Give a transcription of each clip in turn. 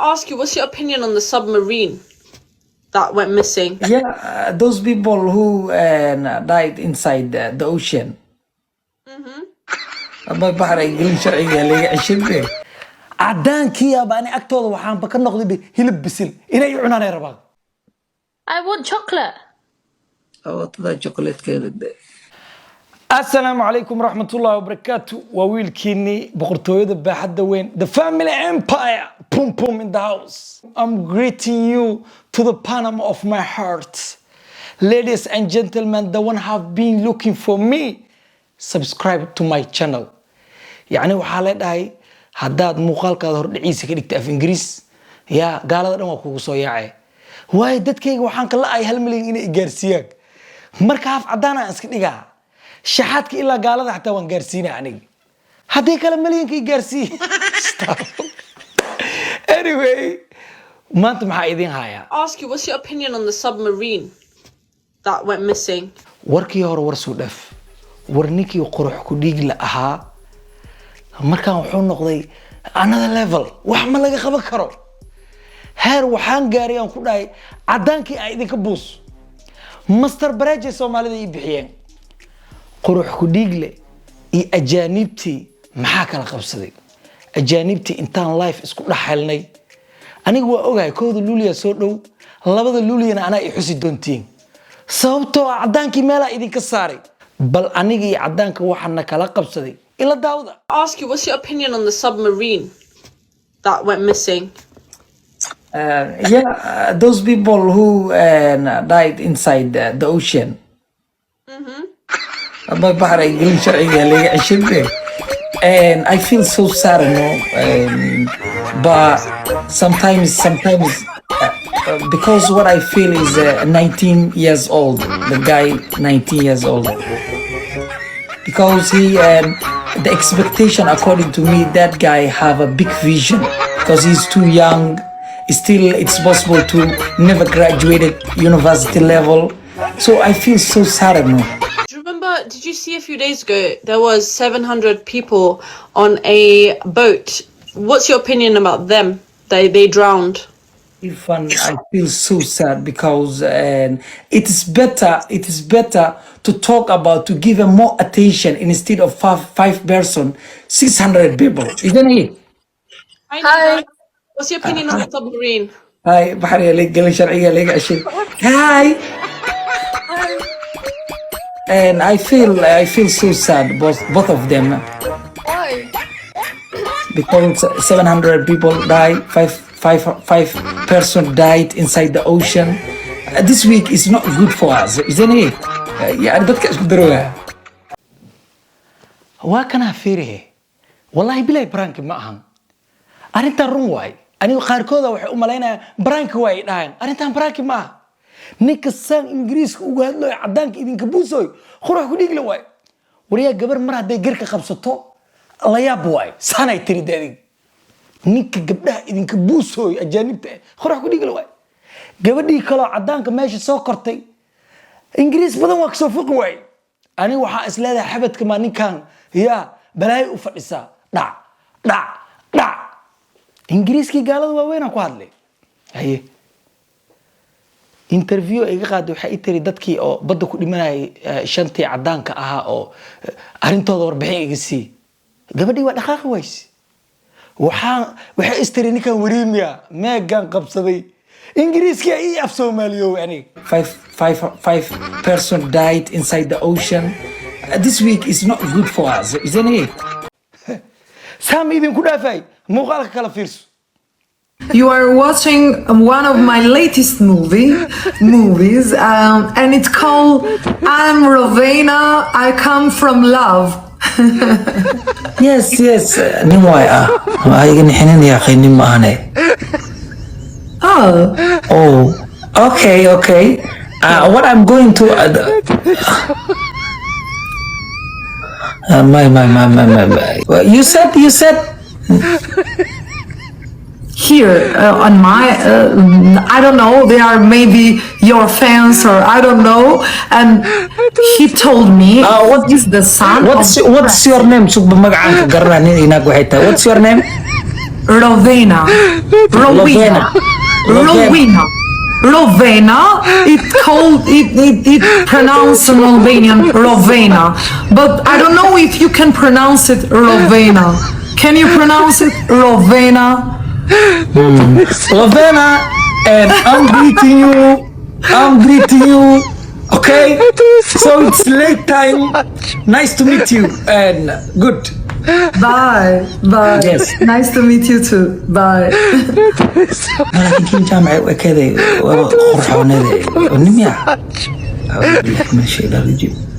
Ask you, what's your opinion on the submarine that went missing? Yeah, those people who died inside the ocean. ما بحر يقولون شرعية اللي عشان به عدان كيا باني أكتوض وحام بكر نقضي به هلب بسل إنا يعنان يا رباق I want chocolate. أو تضع شوكولات كده. السلام عليكم ورحمة الله وبركاته وويل كيني بقرطوية بحد وين the family empire boom boom in the house. I'm greeting you to the Panama of my heart. Ladies and gentlemen, the one have been looking for me. Subscribe to my channel. يعني وحالة داي هداد مقال كذا هرد عيسى كديك في إنجليز يا قال هذا ما كوكو صياعي واي دت كي وحان كلا أي هالملين إني إجارسيك مركب عدانا أسكت إيجا شحاتك إلا قال هذا حتى وان جارسينا يعني هديك الملين كي جارسي anyway ما أنتم حايدين هايا. Ask you, what's your opinion on the submarine that went missing? warkii hore war soo dhaf warninkii qurux ku dhiigle ahaa markaan wuxuu noqday another level wax ma laga qaban karo heer waxaan gaaray aan ku dhahay cadaankii ay idinka buus master barage Soomaalida ay bixiyeen qurux ku dhiigle iyo ajaanibtii maxaa kala qabsaday ajaanibtii intaan life isku dhaxalnay anigu waa ogahay kooda luuliya soo dhow labada luuliyana ana ay xusi doontiin sababtoo cadaankii meel ay idinka saaray bal anigi cadaanka waxana kala qabsaday ila daawada. Ask you, what's your opinion on the submarine that went missing? Yeah, those people who died inside the ocean. ما بحر يقولون شرعية اللي عشان به and I feel so sad, you know, but sometimes because what I feel is 19 years old, the guy 19 years old, because he the expectation according to me that guy have a big vision because he's too young still it's possible to never graduated university level, so I feel so sad, you know. Do you remember, did you see a few days ago there was 700 people on a boat? What's your opinion about them? They drowned. Irfan, I feel so sad because it is better to talk about, to give them more attention instead of five person, 600 people, isn't it? Hi. What's your opinion on the submarine? Hi, بحري ليك قال شرعية ليك عشان. Hi. And I feel so sad, both of them. Why? Because 700 people died, five person died inside the ocean. This week is not good for us, isn't it? يعني بدك أقدرها. وكان فيره والله بلا برانك معهم. أنت الرواي أنا وخاركودا وملاينا برانك واي داين أنت برانك معه. نكسان إنجليز وقال له عدانك إذن كبوسوي خروح كديك لواي وريا جبر مرة ده جرك خبصته الله يابواي سنة تري داري نيك جبرها إذن كبوسوي الجانب خروح كديك لواي جبر دي كلا عدانك ماشي سكرتي إنجليز بدن وقصو فوق واي أنا وحا إسلادة حبت كمان كان يا بلاي وفرسا دا إنجليز كي قالوا وين أقعد لي هي interview ay qaado waxay tiri dadkii oo badda ku dhimanay shantii cadaanka ahaa oo arintooda warbixin iga sii gabadhii waa dhaqaaq ways waxay istiri ninkan wariimiya meegan qabsaday ingiriiska ay af Soomaaliyo ani five person died inside the ocean. This week is not good for us, isn't it? Sam idin ku dhaafay muuqaalka kala fiirso. You are watching one of my latest movies, and it's called I'm Rovena, I Come From Love. Yes. Nimwaya. Ay ganixinin ya akhi nimane. Oh. Okay. What I'm going to my. You said here on my I don't know, they are maybe your fans or I don't know, and he told me what is the son what's your name? What's your name? Rowena. Rowena. Rowena. Rowena. It pronounced in Albanian Rowena, but I don't know if you can pronounce it Rowena. Can you pronounce it Rowena? Lavena, and I'm greeting you. I'm greeting you. Okay? So it's late time. Nice to meet you. And good. Bye. Bye. Yes. Nice to meet you too. Bye. لكن كم جامعة كذا قرحونة ذي ونميا أعوذ بالله من الشيطان الرجيم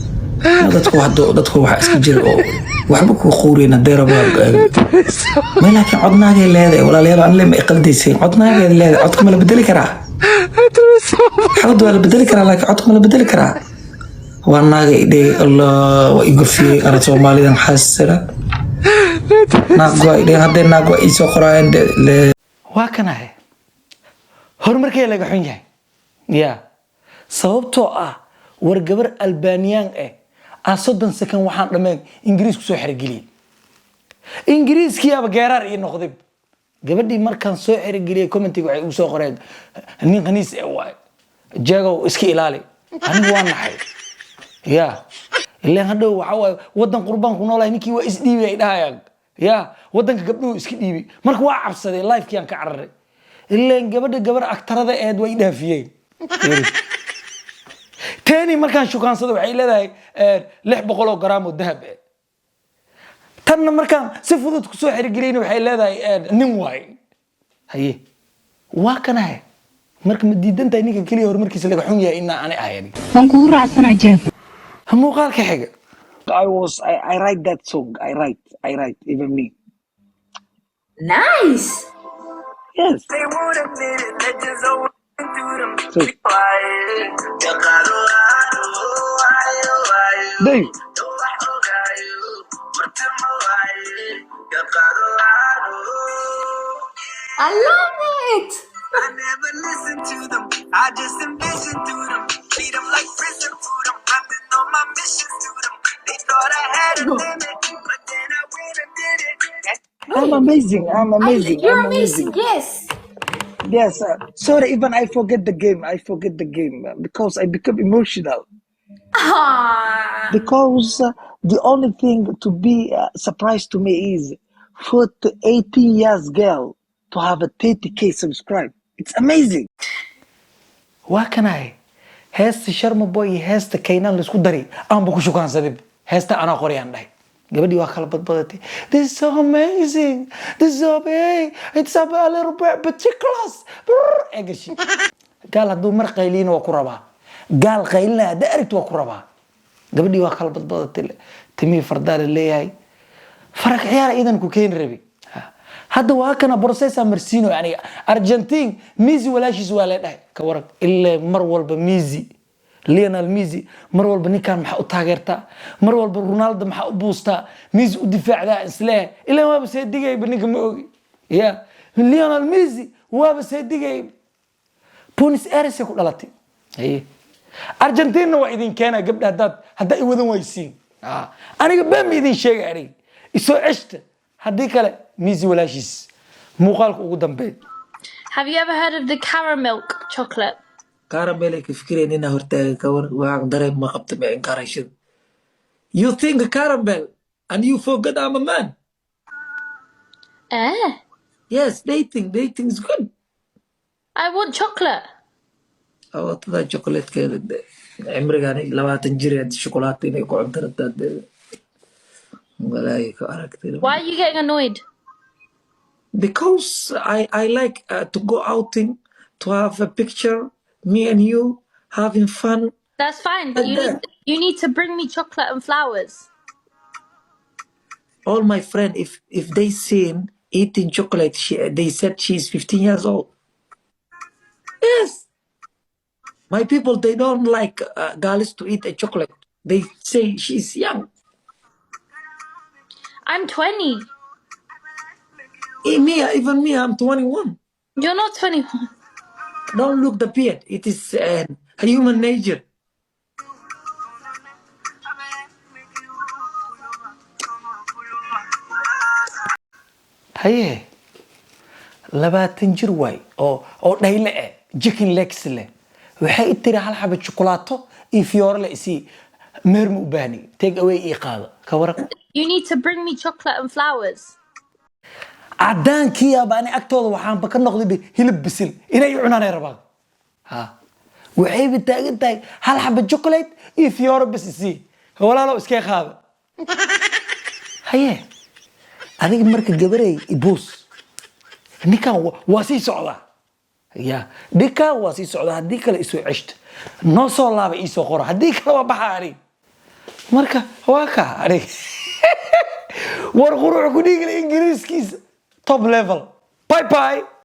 dadku waxa iska jira oo waxba ku qoorina deeraba meelaka codnaaga leedahay walaalayaal aan leeyahay qaldiisay codnaaga leedahay codka ma la bedeli karaa wala bedeli karaa laakiin codka ma la bedeli karaa waa naaga idee Allah waa igu fiiy ana Soomaalidan xasira naaga idee hadda naaga ay soo qorayeen waa kanahay horumarkay laga xun yahay ya sababtoo ah war gabar Albaniyaan ah 30 second waxaan dhameen Ingiriis ku soo xirgeliyay Ingiriiskii aba geerar ii noqday gabadhii markaan soo xirgeliyay commentiga waxay u soo qoreen nin qaniis waay jago iska ilaali anigu waan naxay ya ilaa hadhow waxa waay wadan qurbaan ku noolahay ninkii waa isdhiibay ay dhahayaan ya wadanka gabdhuhu iska dhiibay marka waa cabsaday live-kii aan ka cararay ilaa gabadha gabar aktarada eed way dhaafiyeen تاني مركان شوكان صدق وحيل هذا 600 جرام ذهب تنا مركان سفودت كسوح رجلين وحيل هذا نمواي هي واكنا هي مركب مديدن تاني كلي هور مركز اللي جحون يا إنا أنا يعني هنقول رأسنا جاب هم قال كحاجة I write that song I write even me Nice. yes so, Dave. I love it. I never listen to them. I just envision through them. Treat them like prison food. I'm running on my missions to them. They thought I had a limit, but then I went and did it. I'm amazing. You're amazing. Yes. Yes, sorry, even I forget the game. Because I become emotional. Ah. Because the only thing to be surprised to me is for the 18 years girl to have a 30k subscribe. It's amazing. What can I? Heesta Sharma Boy, heesta Kaynan la isku dari. Aan ba ku shukaansaday. Heesta ana qoriyaan dhahay. gabadhii waa kala badbadatay. This is so amazing. This is so big. It's a little bit ridiculous. Egashi. Gaal hadduu mar qayliin waa ku rabaa. Gaal qaylina hadda aragti waa ku rabaa. gabadhii waa kala badbadatay. Timii fardaal leeyahay. Faraq ciyaar iidan ku keen rabi. hadda waa kana processa Marcino yani Argentine Messi walaashiis waa leedahay ka warag ilaa mar walba Messi Lionel Messi mar walba ninkan maxaa u taageertaa mar walba Ronaldo maxaa u boostaa Messi u difaacdaa isla ilaa waaba seedigay ninka ma ogi ya Lionel Messi waaba seedigay Buenos Aires ku dhalatay ay Argentina waa idin keena gabdha hadda ay wadan waysiin aniga baan idin sheegay ari isoo ceshta haddii kale Messi walaashiis muuqaalka ugu dambeey. Have you ever heard of the caramel chocolate? Caramel ka fikireen inaa hortaaga ka war waa dareem ma qabta ma inkarashid. You think caramel and you forget I'm a man. Yes, dating is good. I want chocolate. Oh, that chocolate keeda cimrigaani 20 jir ee chocolate inay ku cuntartaa. Why are you getting annoyed? Because I like to go outing, to have a picture, me and you having fun. That's fine, but you need to bring me chocolate and flowers. All my friends, if they seen eating chocolate, they said she's 15 years old. Yes. My people, they don't like girls to eat a chocolate. They say she's young. I'm 20. Even me, I'm 21. You're not 21. Don't look the beard. It is a human nature. Hey, labaatan jir waay oo dhayle eh chicken legs leh waxay tiri hal xabo chocolate iyo fiyoore la isi meer mu baani take away ii qaado ka waran You need to bring me chocolate and flowers. cadaankii abaani agtooda waxaan ka noqday hilib bisil inay cunaan rabaan ha waxay bitaagan tahay hal xabo chocolate iyo fiyoore bas isi walaalo iska qaado haye adiga marka gabarey ibus ninkan waa sii socda ya ninkan waa sii socda haddii kale isoo ceshta noo soo laaba iisoo qora haddii kale waa baxa anig marka waa ka anig war quruc ku dhiigla ingiriiskiisa top level bye bye